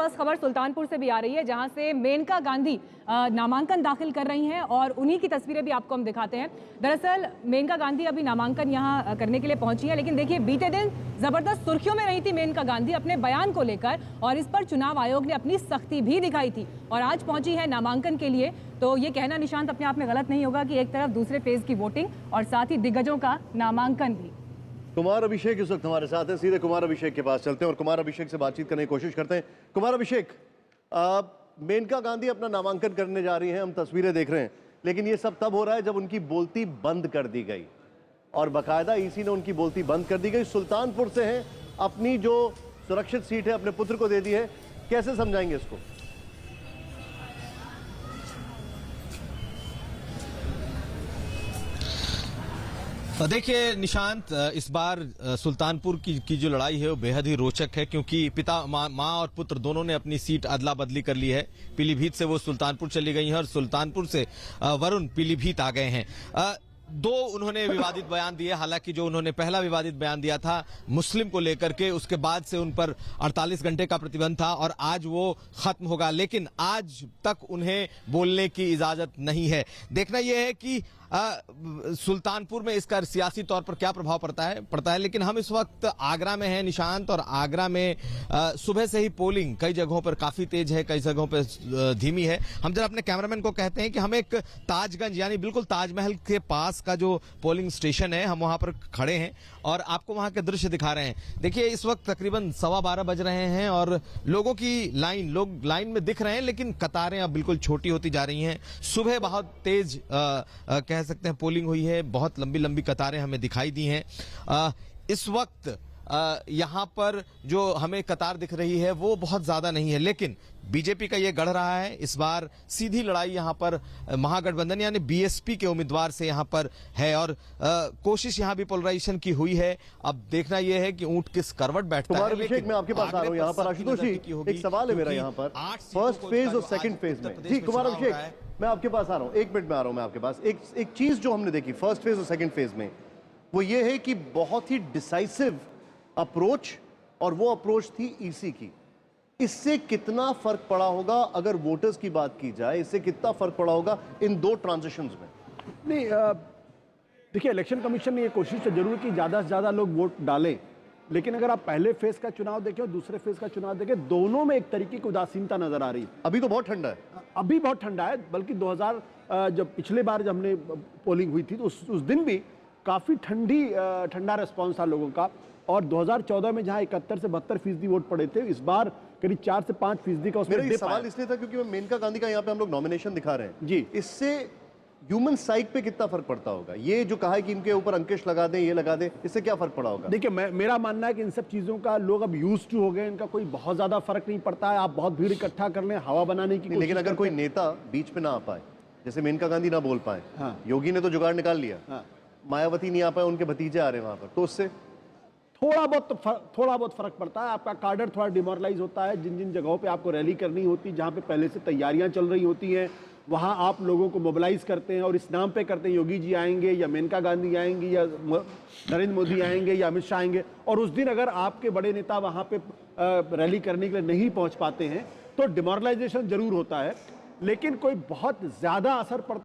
स्पष्ट खबर सुल्तानपुर से भी आ रही है, जहां से मेनका गांधी नामांकन दाखिल कर रही हैं और उन्हीं की तस्वीरें भी आपको हम दिखाते हैं। दरअसल मेनका गांधी अभी नामांकन यहां करने के लिए पहुंची है, लेकिन देखिए बीते दिन जबरदस्त सुर्खियों में रही थी मेनका गांधी अपने बयान को लेकर, और इस पर चुनाव आयोग ने अपनी सख्ती भी दिखाई थी और आज पहुंची है नामांकन के लिए। तो ये कहना निशांत अपने आप में गलत नहीं होगा कि एक तरफ दूसरे फेज की वोटिंग और साथ ही दिग्गजों का नामांकन भी। कुमार अभिषेक इस वक्त हमारे साथ हैं, सीधे कुमार अभिषेक के पास चलते हैं और कुमार अभिषेक से बातचीत करने की कोशिश करते हैं। कुमार अभिषेक, मेनका गांधी अपना नामांकन करने जा रही हैं, हम तस्वीरें देख रहे हैं, लेकिन ये सब तब हो रहा है जब उनकी बोलती बंद कर दी गई और बाकायदा ईसी ने उनकी बोलती बंद कर दी गई। सुल्तानपुर से हैं, अपनी जो सुरक्षित सीट है अपने पुत्र को दे दी है, कैसे समझाएंगे इसको? देखिए निशांत, इस बार सुल्तानपुर की जो लड़ाई है वो बेहद ही रोचक है, क्योंकि पिता माँ और पुत्र दोनों ने अपनी सीट अदला बदली कर ली है। पीलीभीत से वो सुल्तानपुर चली गई हैं और सुल्तानपुर से वरुण पीलीभीत आ गए हैं। दो उन्होंने विवादित बयान दिए, हालांकि जो उन्होंने पहला विवादित बयान दिया था मुस्लिम को लेकर के, उसके बाद से उन पर 48 घंटे का प्रतिबंध था और आज वो खत्म होगा, लेकिन आज तक उन्हें बोलने की इजाजत नहीं है। देखना यह है कि सुल्तानपुर में इसका सियासी तौर पर क्या प्रभाव पड़ता है। लेकिन हम इस वक्त आगरा में हैं निशांत, और आगरा में सुबह से ही पोलिंग कई जगहों पर काफी तेज है, कई जगहों पर धीमी है। हम जरा अपने कैमरामैन को कहते हैं कि हम एक ताजगंज यानी बिल्कुल ताजमहल के पास का जो पोलिंग स्टेशन है, हम वहां पर खड़े हैं और आपको वहां के दृश्य दिखा रहे हैं। देखिए इस वक्त तकरीबन 12:15 बज रहे हैं और लोगों की लोग लाइन में दिख रहे हैं, लेकिन कतारें अब बिल्कुल छोटी होती जा रही हैं। सुबह बहुत तेज कह सकते हैं पोलिंग हुई है, बहुत लंबी लंबी कतारें हमें दिखाई दी हैं। इस वक्त यहां पर जो हमें कतार दिख रही है वो बहुत ज्यादा नहीं है, लेकिन बीजेपी का ये गढ़ रहा है। इस बार सीधी लड़ाई यहां पर महागठबंधन यानी बीएसपी के उम्मीदवार से यहां पर है और कोशिश यहां भी पोलराइजेशन की हुई है। अब देखना यह है कि ऊंट किस करवट बैठता है। अभिषेक, मैं आपके पास आ रहा हूं। यहां पर आशुतोष जी, एक सवाल है मेरा यहां पर, फर्स्ट फेज और सेकंड फेज में। जी कुमार अभिषेक, मैं आपके पास आ रहा हूं, 1 मिनट में आ रहा हूं मैं आपके पास। एक चीज जो हमने देखी फर्स्ट फेज और सेकंड फेज में, वो ये है कि बहुत ही डिसाइसिव अप्रोच, और वो अप्रोच थी ईसी की। इससे कितना फर्क पड़ा होगा अगर वोटर्स की बात की जाए, इससे कितना फर्क पड़ा होगा इन दो ट्रांजिशंस में? नहीं, देखिए इलेक्शन कमीशन ने ये कोशिश तो जरूर की ज्यादा से ज्यादा लोग वोट डालें, लेकिन अगर आप पहले फेज का चुनाव देखें और दूसरे फेज का चुनाव देखें, दोनों में एक तरीके की उदासीनता नजर आ रही है। अभी तो बहुत ठंडा है, अभी बहुत ठंडा है, बल्कि 2000 जब पिछले बार जब हमने पोलिंग हुई थी तो उस दिन भी काफी ठंडा रिस्पॉन्स था लोगों का। और 2014 में जहां 71 से 72% वोट पड़े थे, इस बार करीब 4 से 5% का उसमें मेरा सवाल इसलिए था क्योंकि मेनका गांधी का यहाँ पे हम लोग नॉमिनेशन दिखा रहे हैं जी। इससे ह्यूमन साइक पे कितना फर्क पड़ता होगा? ये जो कहा है कि इनके ऊपर अंकुश लगा दें, ये लगा दें, इससे क्या फर्क पड़ा होगा? देखिए मेरा मानना है कि इन सब चीजों का लोग अब यूज टू हो गए, इनका कोई बहुत ज्यादा फर्क नहीं पड़ता है। आप बहुत भीड़ इकट्ठा कर लें, हवा बनाने की, लेकिन अगर कोई नेता बीच में ना आ पाए, जैसे मेनका गांधी ना बोल पाए, योगी ने तो जुगाड़ निकाल लिया, मायावती नहीं आ पाए, उनके भतीजे आ रहे हैं वहां पर, तो उससे थोड़ा बहुत फर्क पड़ता है। आपका कार्डर थोड़ा डिमोरलाइज होता है। जिन जिन जगहों पे आपको रैली करनी होती, जहां पे पहले से तैयारियां चल रही होती हैं, वहां आप लोगों को मोबिलाइज करते हैं और इस नाम पे करते हैं योगी जी आएंगे या मेनका गांधी आएंगी या नरेंद्र मोदी आएंगे या अमित शाह आएंगे, और उस दिन अगर आपके बड़े नेता वहां पे रैली करने के लिए नहीं पहुंच पाते हैं तो डिमोरलाइजेशन जरूर होता है, लेकिन कोई बहुत ज्यादा असर पड़ता